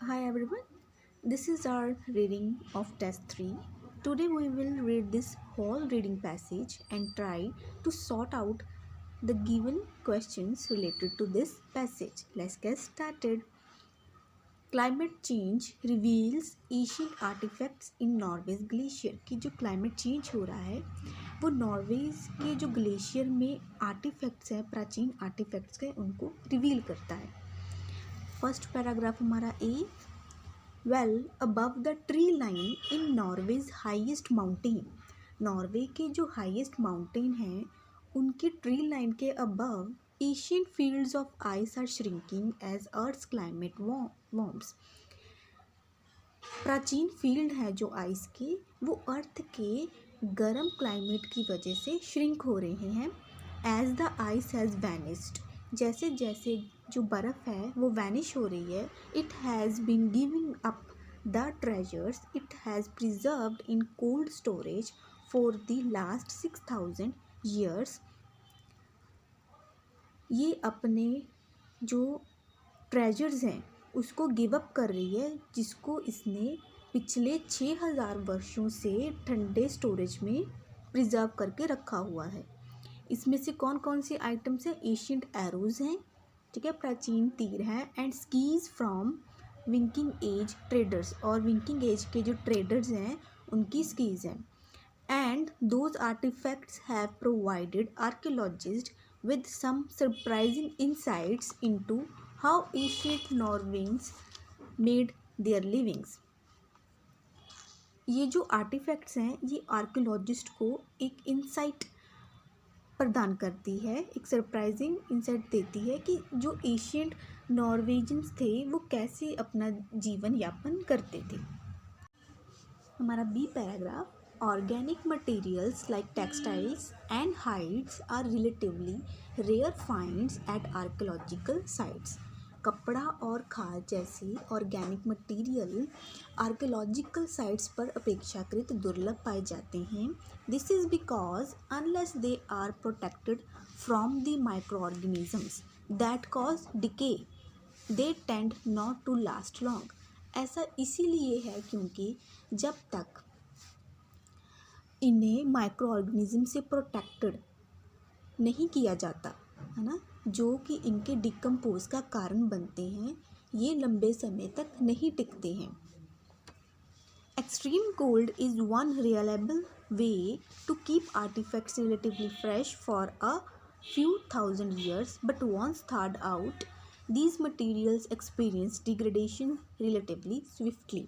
Hi everyone, this is our reading of test 3. Today we will read this whole reading passage and try to sort out the given questions related to this passage. Let's get started. Climate change reveals ancient artifacts in Norway's glacier. कि जो climate change हो रहा है वो Norway's के जो glacier में artefacts हैं, प्राचीन आर्टिफैक्ट्स हैं, उनको रिवील करता है. फर्स्ट पैराग्राफ हमारा A. Well above the tree line in Norway's highest mountain. Norway के जो हाईएस्ट माउंटेन हैं उनकी ट्री लाइन के above ancient fields of ice are shrinking as earth's climate warms. प्राचीन फील्ड है जो आइस के, वो अर्थ के गर्म क्लाइमेट की वजह से श्रिंक हो रहे हैं. As the ice has vanished, जैसे जैसे जो बर्फ़ है वो वैनिश हो रही है. It has been giving up the treasures it has preserved in cold storage for the last 6000 years. ये अपने जो ट्रेजर्स हैं उसको गिव अप कर रही है, जिसको इसने पिछले 6000 वर्षों से ठंडे स्टोरेज में प्रिजर्व करके रखा हुआ है. इसमें से कौन कौन सी आइटम्स हैं? एशियंट एरोज़ हैं, ठीक है, प्राचीन तीर हैं, and skis from Viking age traders, और विंकिंग एज के जो ट्रेडर्स हैं उनकी स्कीज़ हैं. And those artifacts have provided archaeologist with some surprising insights into how ancient Norwegians made their livings. ये जो आर्टिफैक्ट्स हैं ये आर्कियोलॉजिस्ट को एक इंसाइट प्रदान करती है, एक सरप्राइजिंग इंसाइट देती है कि जो एशियंट नॉर्वेजियंस थे वो कैसे अपना जीवन यापन करते थे. हमारा B paragraph. Organic materials like textiles and hides are relatively rare finds at archaeological sites. कपड़ा और खाद जैसे ऑर्गेनिक मटेरियल आर्कियोलॉजिकल साइट्स पर अपेक्षाकृत दुर्लभ पाए जाते हैं. This is because unless they are protected from the micro organisms that cause decay they tend not to last long. ऐसा इसीलिए है क्योंकि जब तक इन्हें माइक्रो ऑर्गेनिज्म से प्रोटेक्टेड नहीं किया जाता है ना, जो कि इनके डिकम्पोज का कारण बनते हैं, ये लंबे समय तक नहीं टिकते हैं. Extreme cold is one reliable way to keep artefacts relatively fresh for a few thousand years, but once thawed out, these materials experience degradation relatively swiftly.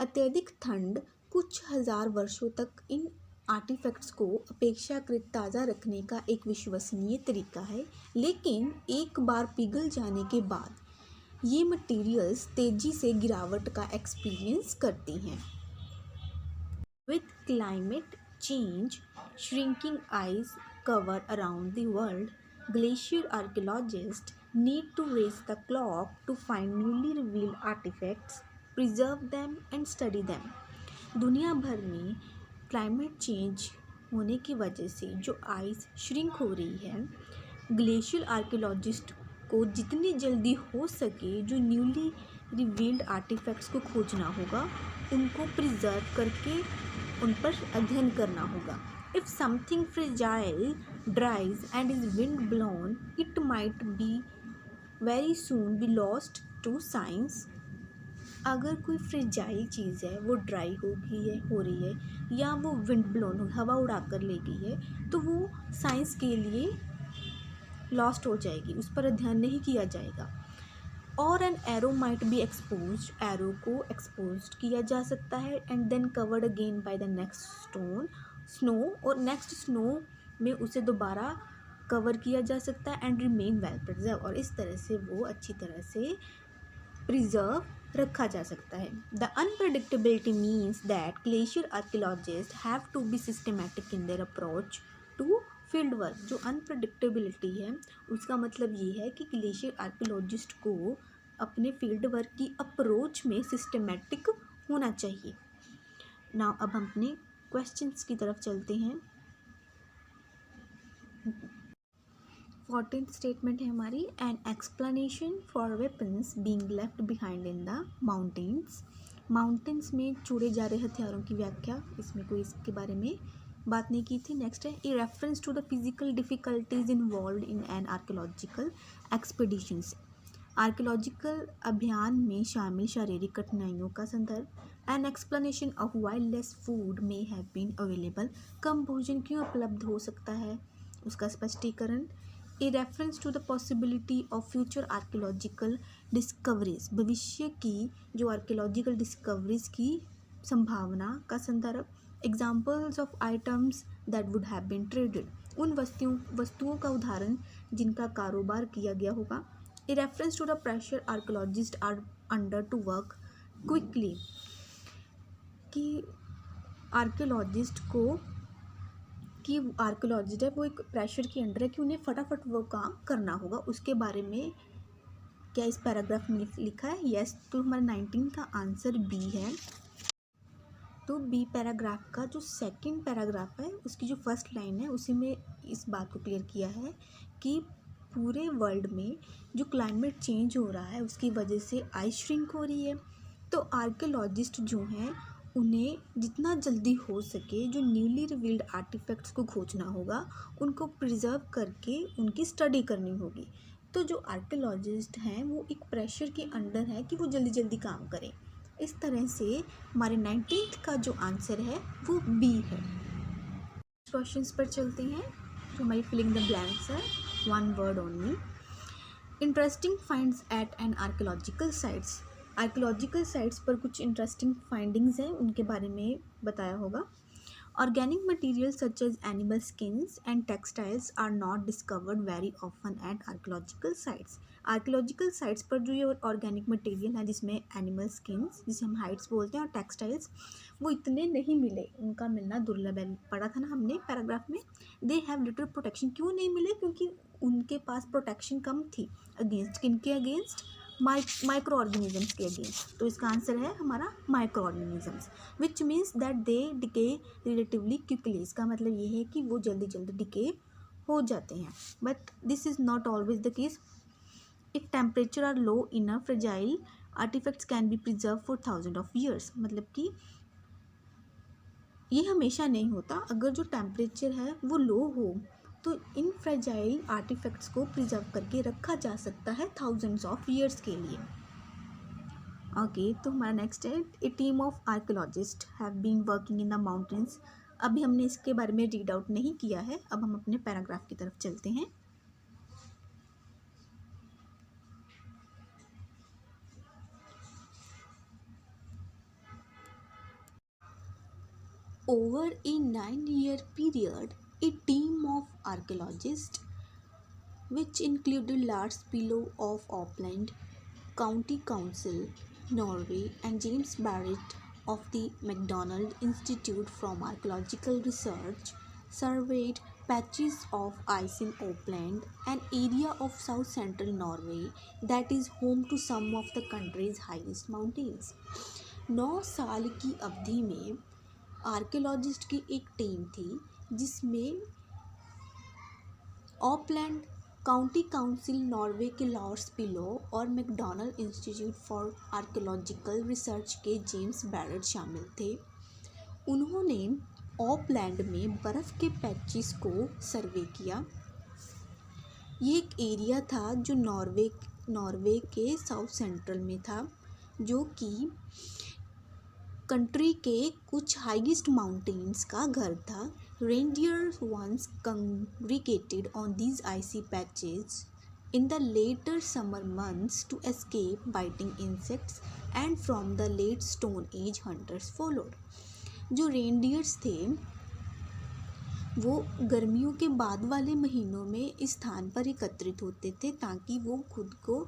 अत्यधिक ठंड कुछ हजार वर्षों तक इन आर्टिफैक्ट्स को अपेक्षाकृत ताज़ा रखने का एक विश्वसनीय तरीका है, लेकिन एक बार पिघल जाने के बाद ये मटेरियल्स तेज़ी से गिरावट का एक्सपीरियंस करती हैं. With climate change shrinking ice cover around the world, glacier archaeologists need to raise the clock to find newly revealed artifacts, preserve them and study them. दुनिया भर में क्लाइमेट चेंज होने की वजह से जो आइस श्रिंक हो रही है, ग्लेशियर आर्कियोलॉजिस्ट को जितनी जल्दी हो सके जो न्यूली रिवील्ड आर्टिफैक्ट्स को खोजना होगा, उनको प्रिजर्व करके उन पर अध्ययन करना होगा. If something fragile dries and is wind blown, it might be very soon be lost to science. अगर कोई फ्रेजाइल चीज़ है वो ड्राई हो रही है या वो विंड ब्लोन हवा उड़ा कर ले गई है, तो वो साइंस के लिए लॉस्ट हो जाएगी, उस पर अध्ययन नहीं किया जाएगा. और an arrow might be expose, arrow को एक्सपोज किया जा सकता है, and then covered again by the next snow, और नेक्स्ट स्नो में उसे दोबारा कवर किया जा सकता है, एंड रिमेन वेल प्रिजर्व, और इस तरह से वो अच्छी तरह से प्रिजर्व रखा जा सकता है. The unpredictability means that glacier archaeologist have to be systematic in their approach to field work. जो अनप्रडिक्टेबिलिटी है उसका मतलब ये है कि ग्लेशियर आर्कियोलॉजिस्ट को अपने फील्ड वर्क की अप्रोच में सिस्टमेटिक होना चाहिए. नाउ अब हम अपने क्वेश्चंस की तरफ चलते हैं. इम्पॉर्टेंट स्टेटमेंट है हमारी, an explanation for weapons being left behind in the mountains. Mountains में छोड़े जा रहे हथियारों की व्याख्या, इसमें कोई इसके बारे में बात नहीं की थी। नेक्स्ट है a reference to the physical difficulties involve in an archaeological expeditions. Archaeological अभियान में शामिल शारीरिक कठिनाइयों का संदर्भ। An explanation of why less food may have been available. कम भोजन क्यों उपलब्ध हो सकता है, उसका स्पष्टीकरण। A reference to the possibility of future archaeological discoveries. भविष्य की जो आर्कियोलॉजिकल डिस्कवरीज की संभावना का संदर्भ। Examples of items that would have been traded. उन वस्तुओं का उदाहरण जिनका कारोबार किया गया होगा। A reference to the pressure archaeologist are under to work quickly. कि आर्कियोलॉजिस्ट है वो एक प्रेशर के अंडर है कि उन्हें फटाफट वो काम करना होगा, उसके बारे में क्या इस पैराग्राफ में लिखा है। यस, तो हमारा 19 का आंसर बी है। तो बी पैराग्राफ का जो सेकंड पैराग्राफ है उसकी जो फर्स्ट लाइन है उसी में इस बात को क्लियर किया है कि पूरे वर्ल्ड में जो क्लाइमेट चेंज हो रहा है उसकी वजह से आइस श्रिंक हो रही है। तो आर्कियोलॉजिस्ट जो हैं उन्हें जितना जल्दी हो सके जो न्यूली रिवील्ड आर्टिफैक्ट्स को खोजना होगा, उनको प्रिजर्व करके उनकी स्टडी करनी होगी। तो जो आर्कियोलॉजिस्ट हैं वो एक प्रेशर के अंडर है कि वो जल्दी जल्दी काम करें। इस तरह से हमारे 19th का जो आंसर है वो बी है। क्वेश्चंस पर चलते हैं। तो हमारी फिलिंग द ब्लैंक्स है, one word only. Interesting finds at an archaeological sites. Archaeological sites पर कुछ इंटरेस्टिंग फाइंडिंग्स हैं, उनके बारे में बताया होगा। Organic material such as animal skins and textiles are not discovered very often at archaeological sites. Archaeological sites पर जो ये ऑर्गेनिक मटेरियल है जिसमें एनिमल स्किन्स, जिसे हम हाइड्स बोलते हैं, और टेक्सटाइल्स, वो इतने नहीं मिले, उनका मिलना दुर्लभ है। पढ़ा था ना हमने पैराग्राफ में। दे हैव लिटिल प्रोटेक्शन, क्यों नहीं मिले, क्योंकि उनके पास प्रोटेक्शन कम थी। अगेंस्ट किनके अगेंस्ट? माइक्रो ऑर्गेनिजम्स के अगेंस्ट। तो इसका आंसर है हमारा micro organisms, which means that they decay relatively quickly. इसका मतलब ये है कि वो जल्दी जल्दी डिके हो जाते हैं। But this is not always the case. If temperature are low enough, fragile artefacts can be preserve for thousand of years. मतलब कि ये हमेशा नहीं होता। अगर जो टेम्परेचर है वो लो हो तो इन फ्रेजाइल आर्टिफैक्ट्स को प्रिजर्व करके रखा जा सकता है थाउजेंड्स ऑफ ईयर्स के लिए। ओके, तो हमारा नेक्स्ट है a team of archaeologist have been working in the mountains. अभी हमने इसके बारे में रीड आउट नहीं किया है, अब हम अपने पैराग्राफ की तरफ चलते हैं। Over a 9-year period, a team of archaeologists, which included Lars Pillow of Oppland, County Council, Norway, and James Barrett of the MacDonald Institute from Archaeological Research, surveyed patches of ice in Oppland, an area of south-central Norway that is home to some of the country's highest mountains. 9 साल की अवधि में archaeologist की एक team थी जिसमें Oppland, county council, Norway के Lars Pilo और McDonald Institute for Archaeological Research के जेम्स बैरेट शामिल थे। उन्होंने ऑपलैंड में बर्फ़ के पैचेस को सर्वे किया। ये एक एरिया था जो नॉर्वे के साउथ सेंट्रल में था, जो कि कंट्री के कुछ हाईएस्ट माउंटेन्स का घर था। Reindeer once congregated on these icy patches in the later summer months to escape biting insects, and from the late Stone Age hunters followed. जो रेनडियर्स थे वो गर्मियों के बाद वाले महीनों में इस स्थान पर एकत्रित होते थे ताकि वो खुद को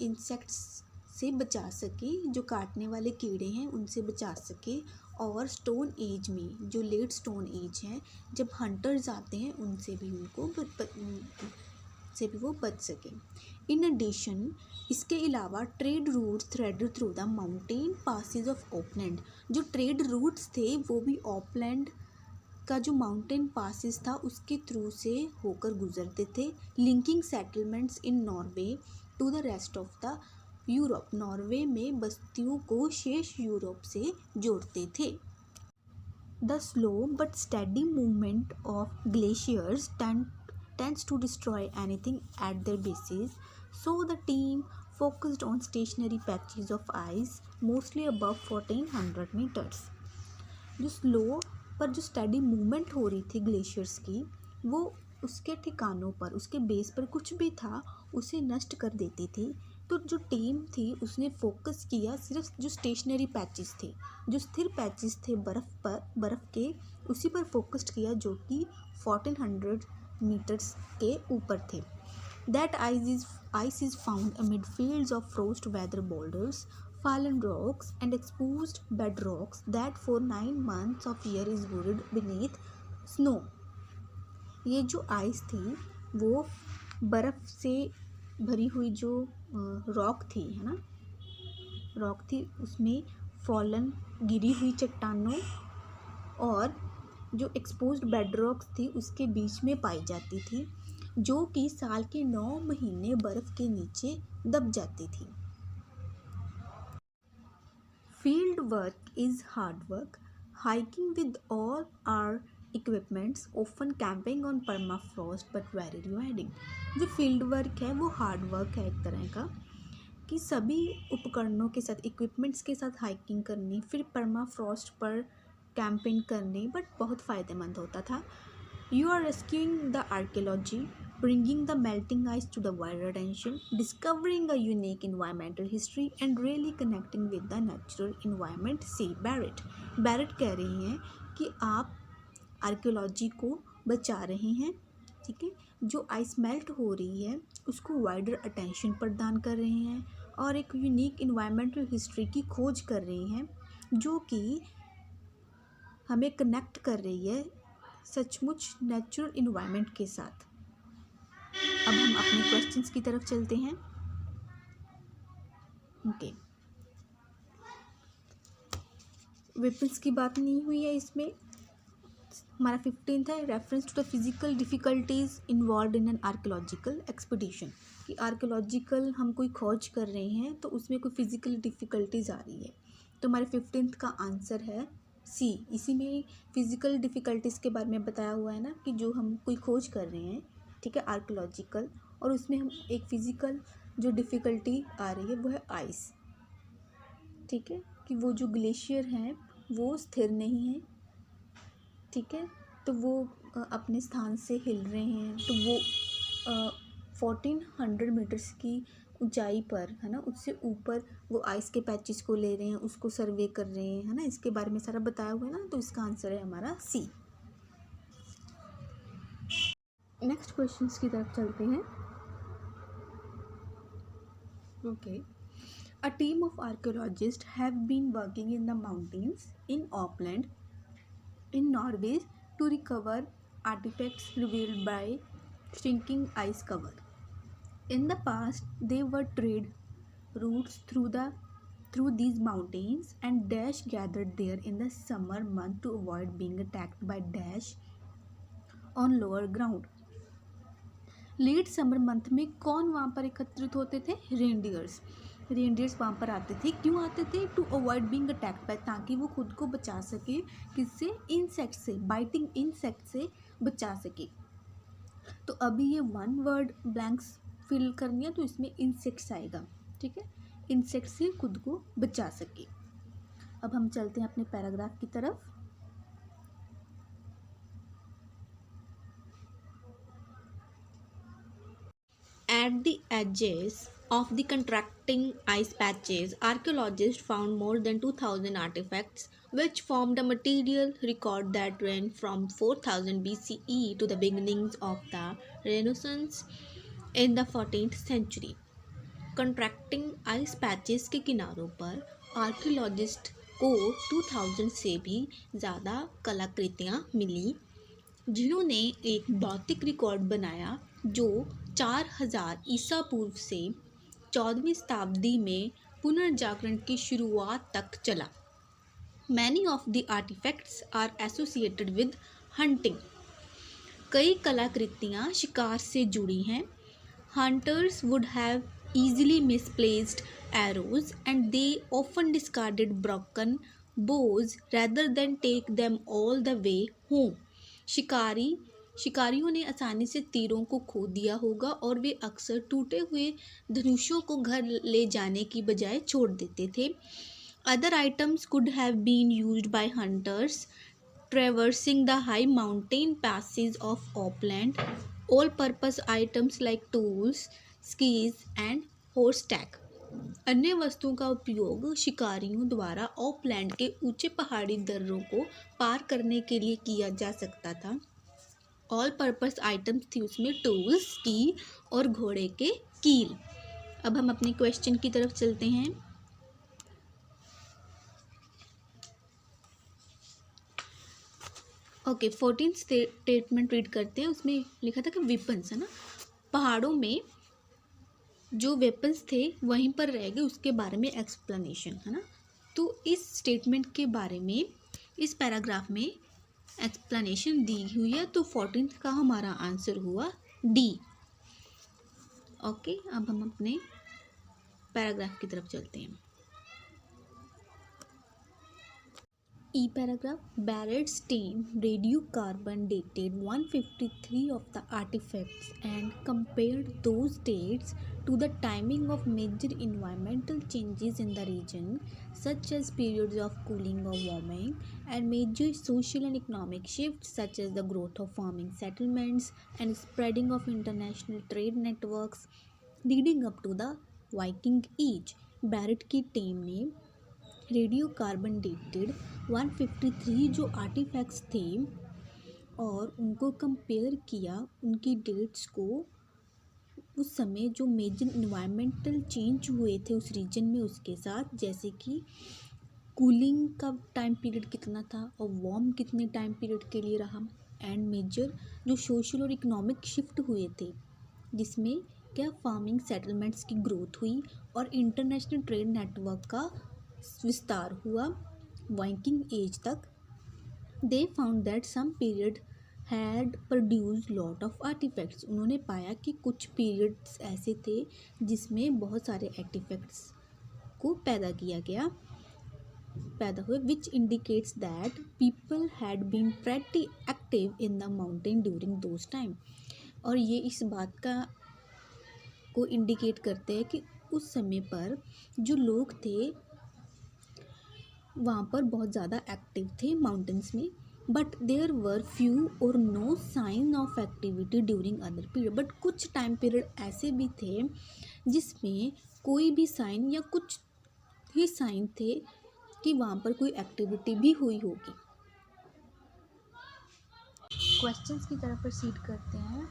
इंसेक्ट्स से बचा सके, जो काटने वाले कीड़े हैं उनसे बचा सके, और स्टोन एज में, जो लेट स्टोन एज है, जब हंटर्स आते हैं उनसे भी वो बच सके। इन एडिशन, इसके अलावा trade routes threaded through the mountain passes of Oppland. जो ट्रेड रूट्स थे वो भी ओपलैंड का जो माउंटेन पासिस था उसके थ्रू से होकर गुजरते थे, linking settlements in Norway to the rest of the Europe. Norway में बस्तियों को शेष यूरोप से जोड़ते थे। The slow but steady movement of glaciers tends to destroy anything at their bases, so the team focused on stationary patches of ice, mostly above 1400 meters. जो slow पर जो स्टेडी मूवमेंट हो रही थी ग्लेशियर्स की, वो उसके ठिकानों पर, उसके बेस पर कुछ भी था उसे नष्ट कर देती थी। तो जो टीम थी उसने फोकस किया सिर्फ जो स्टेशनरी पैचेस थे, जो स्थिर पैचेस थे बर्फ़ के, उसी पर फोकस्ड किया जो कि 1400 मीटर्स के ऊपर थे। That ice is found amid fields of frost weather boulders, fallen rocks and exposed bedrocks that for 9 months of year is buried beneath snow. ये जो आइस थी वो बर्फ़ से भरी हुई जो रॉक थी, है ना, रॉक थी, उसमें फॉलन गिरी हुई चट्टानों और जो एक्सपोज्ड बेडरॉक्स थी उसके बीच में पाई जाती थी, जो कि साल के 9 महीने बर्फ़ के नीचे दब जाती थी। Field work is hard work, hiking with all our equipments, often camping on permafrost but very rewarding. जो फील्ड वर्क है वो हार्ड वर्क है एक तरह का, कि सभी उपकरणों के साथ, इक्विपमेंट्स के साथ हाइकिंग करनी, फिर परमाफ्रॉस्ट पर कैंपिंग करनी, बट बहुत फ़ायदेमंद होता था। You are rescuing the archaeology, bringing the melting ice to the wider attention, discovering a unique environmental history and really connecting with the natural environment, say Barrett. Barrett कह रही हैं कि आप आर्कियोलॉजी को बचा रहे हैं, ठीक है, जो आइस मेल्ट हो रही है उसको वाइडर अटेंशन प्रदान कर रहे हैं और एक यूनिक इन्वायरमेंटल हिस्ट्री की खोज कर रहे हैं जो कि हमें कनेक्ट कर रही है सचमुच नेचुरल इन्वायरमेंट के साथ। अब हम अपने क्वेश्चंस की तरफ चलते हैं। ओके, वेपन्स की बात नहीं हुई है इसमें। हमारा 15th है reference to the physical difficulties involve in an archaeological expedition, कि आर्कियोलॉजिकल हम कोई खोज कर रहे हैं तो उसमें कोई फिजिकल डिफ़िकल्टीज आ रही है। तो हमारे 15th का आंसर है सी। इसी में फिजिकल डिफ़िकल्टीज़ के बारे में बताया हुआ है ना, कि जो हम कोई खोज कर रहे हैं, ठीक है, आर्कियोलॉजिकल, और उसमें हम एक फ़िज़िकल जो डिफ़िकल्टी आ रही है वो है आइस, ठीक है, कि वो जो ग्लेशियर हैं वो स्थिर नहीं है, ठीक है, तो वो अपने स्थान से हिल रहे हैं, तो वो 1400 मीटर्स की ऊंचाई पर, है ना, उससे ऊपर वो आइस के पैचेस को ले रहे हैं, उसको सर्वे कर रहे हैं, है ना, इसके बारे में सारा बताया हुआ है ना, तो इसका आंसर है हमारा सी। नेक्स्ट क्वेश्चंस की तरफ चलते हैं। Okay, a team of archaeologist have been working in the mountains in Oppland in Norway to recover artifacts revealed by shrinking ice cover. In the past, they were trade routes through these mountains, and dash gathered there in the summer month to avoid being attacked by dash on lower ground. Late summer month में कौन वहाँ पर एकत्रित होते थे? Reindeers वहाँ पर आते थे। क्यों आते थे? To avoid being attacked by, ताकि वो खुद को बचा सके किससे? इंसेक्ट से, बाइटिंग इंसेक्ट से बचा सके। तो अभी ये वन वर्ड ब्लैंक्स फिल करनी है तो इसमें इंसेक्ट्स आएगा, ठीक है, इंसेक्ट से खुद को बचा सके। अब हम चलते हैं अपने पैराग्राफ की तरफ। At the edges of the contracting ice patches, archaeologists found more than 2,000 artifacts, which formed a material record that ran from 4000 BCE to the beginnings of the Renaissance in the 14th century. Contracting ice patches के किनारों पर archaeologist को 2000 से भी ज़्यादा कलाकृतियाँ मिली, जिन्होंने एक भौतिक रिकॉर्ड बनाया जो 4000 ईसा पूर्व से 14वीं शताब्दी में पुनर्जागरण की शुरुआत तक चला। Many of the artifacts are associated with hunting. कई कलाकृतियाँ शिकार से जुड़ी हैं। Hunters would have easily misplaced arrows and they often discarded broken bows rather than take them all the way home. शिकारियों ने आसानी से तीरों को खो दिया होगा और वे अक्सर टूटे हुए धनुषों को घर ले जाने की बजाय छोड़ देते थे. Other items could have been used by hunters traversing the high mountain passes of Upland. All-purpose items like tools, skis and horse tack. अन्य वस्तुओं का उपयोग शिकारियों द्वारा ऑपलैंड के ऊंचे पहाड़ी दर्रों को पार करने के लिए किया जा सकता था. ऑल पर्पस आइटम्स थी उसमें टूल्स, स्की और घोड़े के कील. अब हम अपने क्वेश्चन की तरफ चलते हैं. ओके, 14 स्टेटमेंट रीड करते हैं. उसमें लिखा था कि वेपन्स है ना, पहाड़ों में जो वेपन्स थे वहीं पर रह गए, उसके बारे में एक्सप्लेनेशन है ना. तो इस स्टेटमेंट के बारे में इस पैराग्राफ में एक्सप्लेनेशन दी हुई है. तो 14 का हमारा आंसर हुआ डी. ओके, अब हम अपने पैराग्राफ की तरफ चलते हैं. E paragraph. Barrett's team radiocarbon dated 153 of the artifacts and compared those dates to the timing of major environmental changes in the region, such as periods of cooling or warming, and major social and economic shifts such as the growth of farming settlements and spreading of international trade networks leading up to the Viking Age. Barrett की team ने radio carbon dated 153 जो artefacts थे और उनको compare किया उनकी dates को उस समय जो मेजर इन्वायरमेंटल चेंज हुए थे उस रीजन में उसके साथ, जैसे कि कूलिंग का टाइम पीरियड कितना था और वार्म कितने टाइम पीरियड के लिए रहा, एंड मेजर जो सोशल और इकोनॉमिक शिफ्ट हुए थे जिसमें क्या फार्मिंग सेटलमेंट्स की ग्रोथ हुई और इंटरनेशनल ट्रेड नेटवर्क का विस्तार हुआ वाइकिंग एज तक. They found that some period had produce lot of artefacts. उन्होंने पाया कि कुछ पीरियड्स ऐसे थे जिसमें बहुत सारे आर्टिफैक्ट्स को पैदा हुए which indicates that people had been pretty active in the mountain during those time. और ये इस बात को इंडिकेट करते हैं कि उस समय पर जो लोग थे वहाँ पर बहुत ज़्यादा एक्टिव थे माउंटेन्स में. But there were few or no sign of activity during other period. But कुछ टाइम पीरियड ऐसे भी थे जिसमें कोई भी साइन या कुछ ही साइन थे कि वहाँ पर कोई एक्टिविटी भी हुई होगी. क्वेश्चंस की तरफ प्रोसीड करते हैं.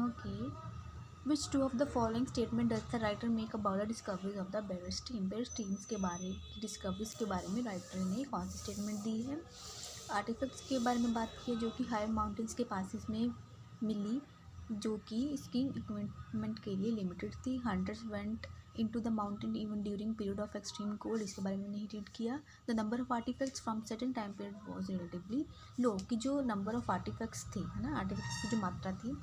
Okay, Which two of the following statement does the writer make about the discoveries of the Barrett's team? Barrett's teams के बारे की डिस्कवरीज के बारे में राइटर ने कौन सी स्टेटमेंट दी है? आर्टिफैक्ट्स के बारे में बात की है जो कि हाई माउंटेन्स के पासिस में मिली, जो कि स्कीइंग इक्विपमेंट के लिए लिमिटेड थी. Hunters went into the mountain even during period of extreme cold. इसके बारे में नहीं रीड किया. The number of artifacts from certain time period was relatively low. कि जो number of artifacts थे है ना, artifacts की जो मात्रा थी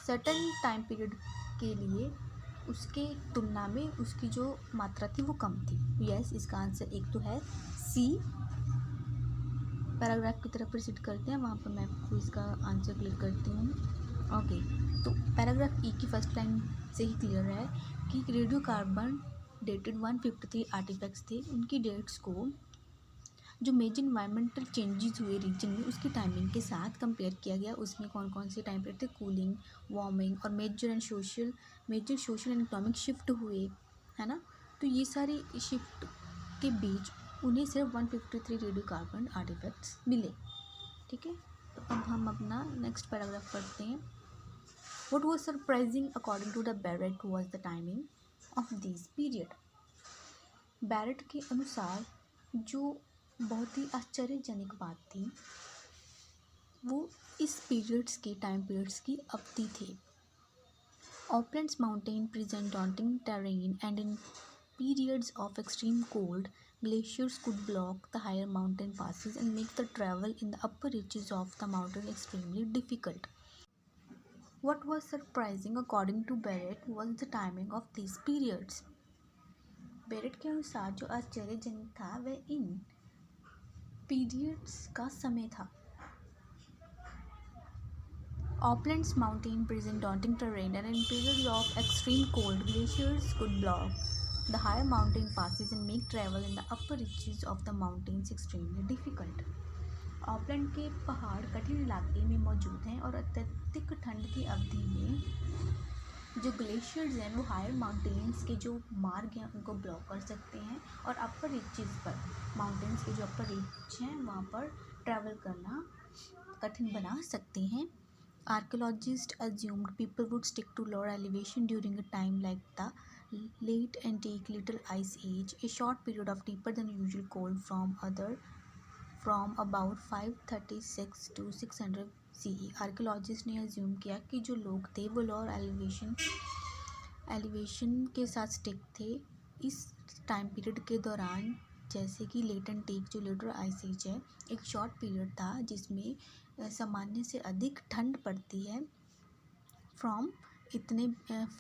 certain time period के लिए उसके तुलना में उसकी जो मात्रा थी वो कम थी. यस, इसका आंसर एक तो है सी. पैराग्राफ की तरफ प्रोसीड करते हैं, वहाँ पर मैं आपको इसका आंसर क्लिक करती हूँ. ओके, तो पैराग्राफ ई की फर्स्ट लाइन से ही क्लियर है कि रेडियो कार्बन डेटेड 153 आर्टिफैक्ट्स थे. उनकी डेट्स को जो मेजर इन्वायरमेंटल चेंजेस हुए रीजन में उसकी टाइमिंग के साथ कंपेयर किया गया. उसमें कौन कौन से टाइम पीरियड थे? कूलिंग, वार्मिंग और major social and economic shift हुए है ना. तो ये सारी शिफ्ट के बीच उन्हें सिर्फ 153 रेडियो कार्बन आर्टिफैक्ट्स मिले. ठीक है, तो अब हम अपना नेक्स्ट पैराग्राफ पढ़ते हैं. What was surprising according to the Barrett was the timing of this period. Barrett के अनुसार जो बहुत ही आश्चर्यजनक बात थी वो इस टाइम पीरियड्स की अवधि थी. Uplands mountain present daunting terrain and in periods of extreme cold Glaciers could block the higher mountain passes and make the travel in the upper reaches of the mountain extremely difficult. What was surprising, according to Barrett, was the timing of these periods. बेरेट के अनुसार जो आश्चर्यजनक था वह इन periods का समय था. Uplands mountain present daunting terrain and in periods of extreme cold, glaciers could block the higher mountain passes and make travel in the upper reaches of the mountains extremely difficult. ऑपलैंड के पहाड़ कठिन इलाके में मौजूद हैं और अत्यधिक ठंड की अवधि में जो ग्लेशियर्स हैं वो हायर माउंटेन्स के जो मार्ग हैं उनको ब्लॉक कर सकते हैं और अपर रीचेस पर माउंटेन्स के जो अपर रीच हैं वहाँ पर ट्रैवल करना कठिन बना सकते हैं. Archaeologists assumed people would stick to lower elevation during a time like the late Antique Little Ice Age, a short period of deeper than usual cold from about 536 to 600 CE. Archaeologist ने assume किया कि जो लोग थे वो lower elevation के साथ stick थे इस टाइम पीरियड के दौरान, जैसे कि लेट एंटीक जो लिटल आइस एज है एक शॉर्ट पीरियड था जिसमें सामान्य से अधिक ठंड पड़ती है फ्रॉम इतने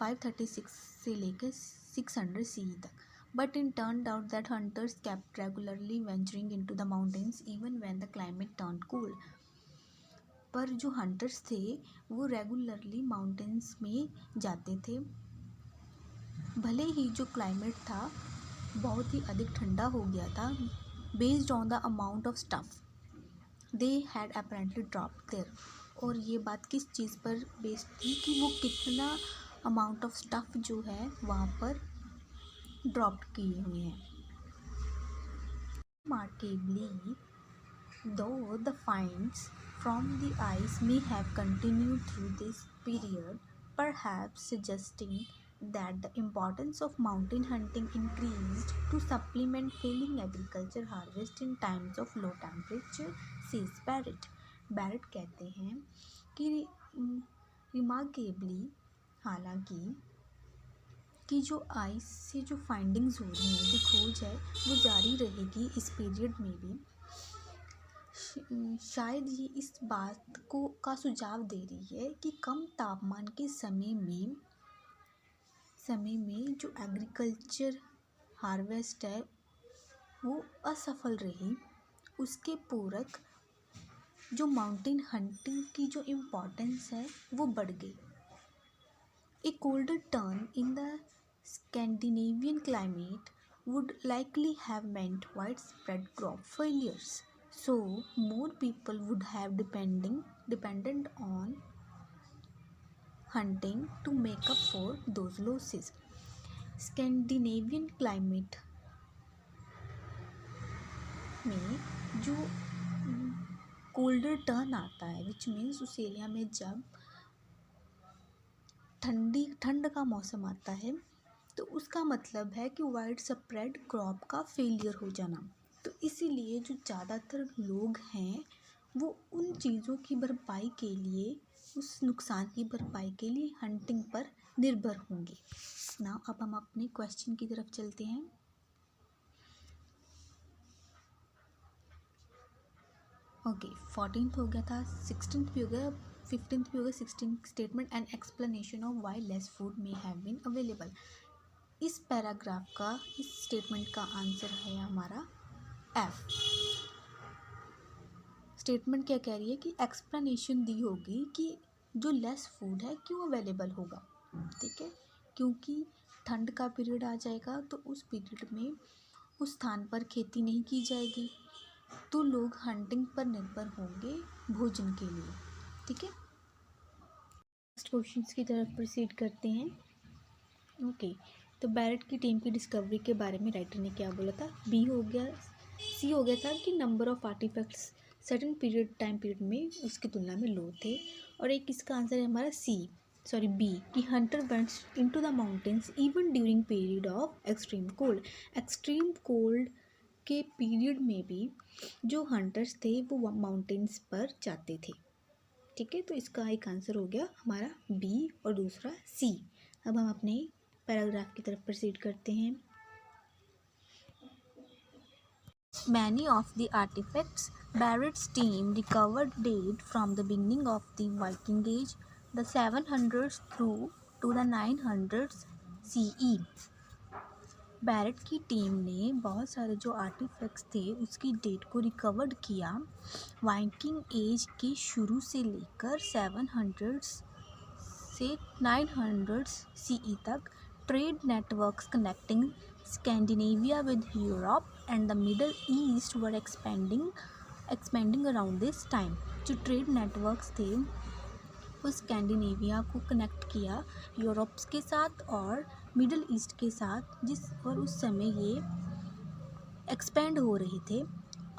536 से लेकर 600 CE तक. But it turned out that hunters kept regularly venturing into the mountains even when the climate turned cool. पर जो हंटर्स थे वो रेगुलरली माउंटेन्स में जाते थे भले ही जो क्लाइमेट था बहुत ही अधिक ठंडा हो गया था. Based on the amount of stuff they had apparently dropped there. और ये बात किस चीज़ पर बेस्ड थी कि वो कितना अमाउंट ऑफ स्टफ जो है वहाँ पर ड्रॉप किए हुए हैं. Remarkably, though the finds from the ice may have continued through this period, perhaps suggesting that the importance of mountain hunting increased to supplement failing agriculture harvest in times of low temperature, says Barrett. Barrett कहते हैं कि remarkably हालांकि कि जो ice से जो findings हो रही हैं जो खोज है वो जारी रहेगी इस पीरियड में भी. शायद ये इस बात को का सुझाव दे रही है कि कम तापमान के समय में जो एग्रीकल्चर हार्वेस्ट है वो असफल रही. उसके पूरक जो माउंटेन हंटिंग की जो इम्पोर्टेंस है वो बढ़ गई. A colder turn in the Scandinavian climate would likely have meant widespread crop failures, so more people would have depended on hunting to make up for those losses. Scandinavian climate में जो colder turn आता है which means उस area में जब ठंड का मौसम आता है तो उसका मतलब है कि वाइड स्प्रेड क्रॉप का फेलियर हो जाना. तो इसीलिए जो ज़्यादातर लोग हैं वो उन चीज़ों की भरपाई के लिए उस नुकसान की भरपाई के लिए हंटिंग पर निर्भर होंगे. नाउ अब हम अपने क्वेश्चन की तरफ चलते हैं. ओके 14th हो गया था, 16th भी हो गया, 15th भी हो गया. 16th statement and explanation of why less food may have been available. इस पैराग्राफ का इस स्टेटमेंट का आंसर है हमारा एफ. स्टेटमेंट क्या कह रही है कि एक्सप्लेनेशन दी होगी कि जो लेस फूड है क्यों अवेलेबल होगा. ठीक है, क्योंकि ठंड का पीरियड आ जाएगा तो उस पीरियड में उस स्थान पर खेती नहीं की जाएगी तो लोग हंटिंग पर निर्भर होंगे भोजन के लिए. ठीक है, नेक्स्ट क्वेश्चंस की तरफ प्रोसीड करते हैं. ओके, तो बैरेट की टीम की डिस्कवरी के बारे में राइटर ने क्या बोला था. सी हो गया था कि number of artefacts certain time period में उसकी तुलना में लो थे. और एक इसका आंसर है हमारा बी कि Hunter went into the mountains even during period of extreme cold. Extreme cold के पीरियड में भी जो हंटर्स थे वो माउंटेन्स पर जाते थे. ठीक है, तो इसका एक आंसर हो गया हमारा बी और दूसरा सी. अब हम अपने पैराग्राफ की तरफ प्रोसीड करते हैं. Many of the artifacts Barrett's team recovered date from the beginning of the Viking Age, the 700s through to the 900s CE. Barrett की टीम ने बहुत सारे जो आर्टिफैक्ट्स थे उसकी डेट को रिकवर्ड किया वाइकिंग एज के शुरू से लेकर 700 से 900 सीई तक. Trade networks connecting Scandinavia with Europe and the middle east were expanding around this time. जो ट्रेड नेटवर्क्स थे वो स्कैंडिनेविया को कनेक्ट किया यूरोप के साथ और मिडल ईस्ट के साथ, और उस समय ये एक्सपेंड हो रहे थे.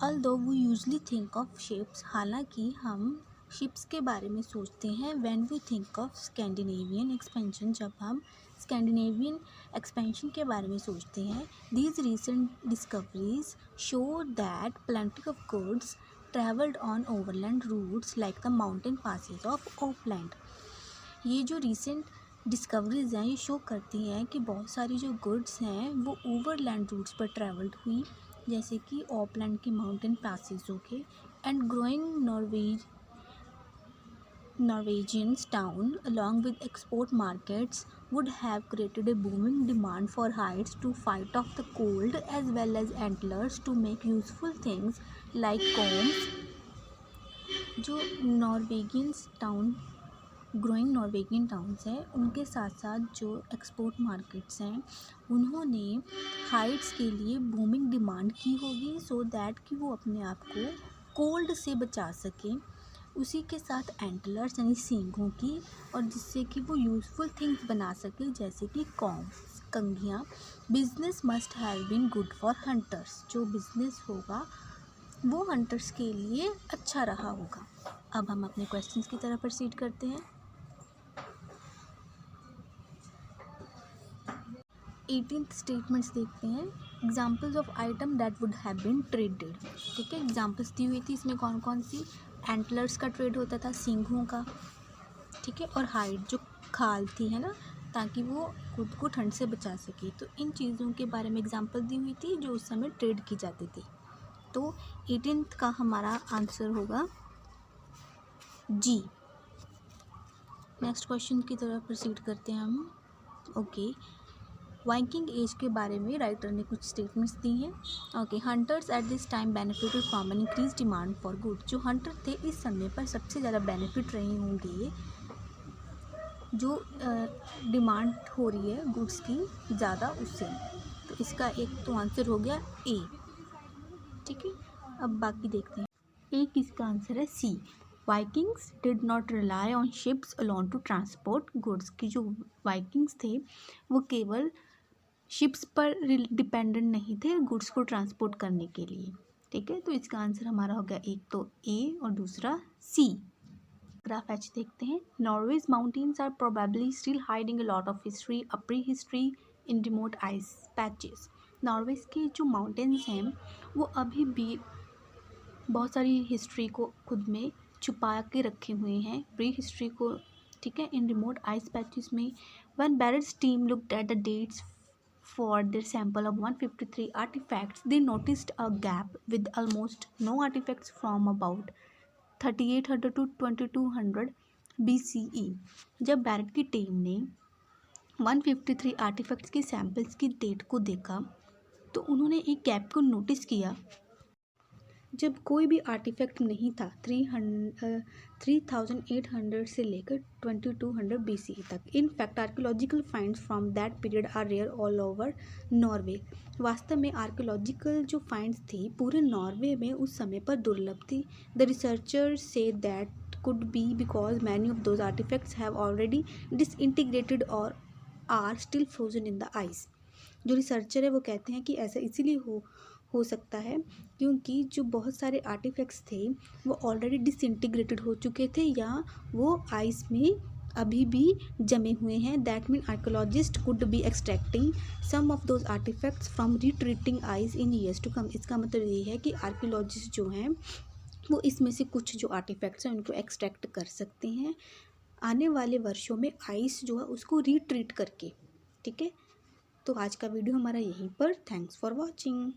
Although we usually think of ships, हालांकि हम शिप्स के बारे में सोचते हैं when we think of Scandinavian expansion, जब हम स्कैंडिनेवियन एक्सपेंशन के बारे में सोचते हैं. These recent discoveries show that plenty of goods travelled on overland routes like the mountain passes of Oppland. ये जो रिसेंट डिस्कवरीज हैं ये शो करती हैं कि बहुत सारी जो गुड्स हैं वो ओवरलैंड रूट्स पर ट्रैवल्ड हुई, जैसे कि ओपलैंड के माउंटेन पासेजों के. And growing Norwegian's town along with export markets would have created a booming demand for hides to fight off the cold as well as antlers to make useful things like combs. जो growing Norwegian towns हैं उनके साथ साथ जो export markets हैं उन्होंने hides के लिए बूमिंग डिमांड की होगी सो दैट कि वो अपने आप को कोल्ड से बचा सकें. उसी के साथ एंटलर्स यानी सींगों की, और जिससे कि वो यूज़फुल थिंग्स बना सके जैसे कि कॉम्स कंघियाँ. Business must have been good for hunters. जो बिजनेस होगा वो हंटर्स के लिए अच्छा रहा होगा. अब हम अपने क्वेश्चंस की तरफ प्रोसीड करते हैं. 18th स्टेटमेंट्स देखते हैं. Examples of item that would have been traded. ठीक है, एग्जाम्पल्स दी हुई थी. इसमें कौन कौन सी? एंटलर्स का ट्रेड होता था, सींगों का, ठीक है, और हाइड जो खाल थी है ना, ताकि वो खुद को ठंड से बचा सके. तो इन चीज़ों के बारे में एग्जाम्पल दी हुई थी जो उस समय ट्रेड की जाती थी. तो 18th का हमारा आंसर होगा जी. नेक्स्ट क्वेश्चन की तरफ प्रोसीड करते हैं हम. ओके, वाइकिंग एज के बारे में राइटर ने कुछ स्टेटमेंट्स दी हैं. Okay, hunters at this time benefited from an increase demand for good. जो हंटर थे इस समय पर सबसे ज़्यादा बेनिफिट रहे होंगे, जो डिमांड हो रही है गुड्स की ज़्यादा उससे. तो इसका एक तो आंसर हो गया ए. ठीक है, अब बाकी देखते हैं. ए किसका आंसर है? C. Vikings did not rely on ships alone to transport goods. की जो वाइकिंग्स थे वो केवल शिप्स पर डिपेंडेंट नहीं थे गुड्स को ट्रांसपोर्ट करने के लिए. ठीक है, तो इसका आंसर हमारा हो गया एक तो ए और दूसरा सी. ग्राफ एच देखते हैं. Norway's mountains are probably still hiding a lot of history, a prehistory in remote ice patches. Norway's के जो माउंटेन्स हैं वो अभी भी बहुत सारी हिस्ट्री को खुद में छुपा के रखे हुए हैं, प्री हिस्ट्री को. ठीक है, इन रिमोट आइस पैचेस में. When Barrett's team looked at the dates for their sample of 153 artifacts, they noticed a gap with almost no artifacts from about 3800 to 2200 BCE. जब बैरेट की team ने 153 artefacts के samples की date को देखा तो उन्होंने एक गैप को नोटिस किया जब कोई भी आर्टिफैक्ट नहीं था 3800 से लेकर 2200 BCE तक. In fact archaeological finds from that period are rare all over Norway. वास्तव में आर्कियोलॉजिकल जो फाइंड्स थी पूरे नॉर्वे में उस समय पर दुर्लभ थी. The researchers say that could be because many of those artifacts have already disintegrated or are still frozen in the ice. जो रिसर्चर है वो कहते हैं कि ऐसा इसीलिए हो सकता है क्योंकि जो बहुत सारे आर्टिफैक्ट्स थे वो ऑलरेडी डिसइंटीग्रेटेड हो चुके थे या वो आइस में अभी भी जमे हुए हैं. That mean archaeologist could be extracting some of those artefacts from retreating ice in years to come. इसका मतलब ये है कि आर्कियोलॉजिस्ट जो हैं वो इसमें से कुछ जो आर्टिफैक्ट्स हैं उनको एक्सट्रैक्ट कर सकते हैं आने वाले वर्षों में आइस जो है उसको रिट्रीट करके. ठीक है, तो आज का वीडियो हमारा यहीं पर. Thanks for watching.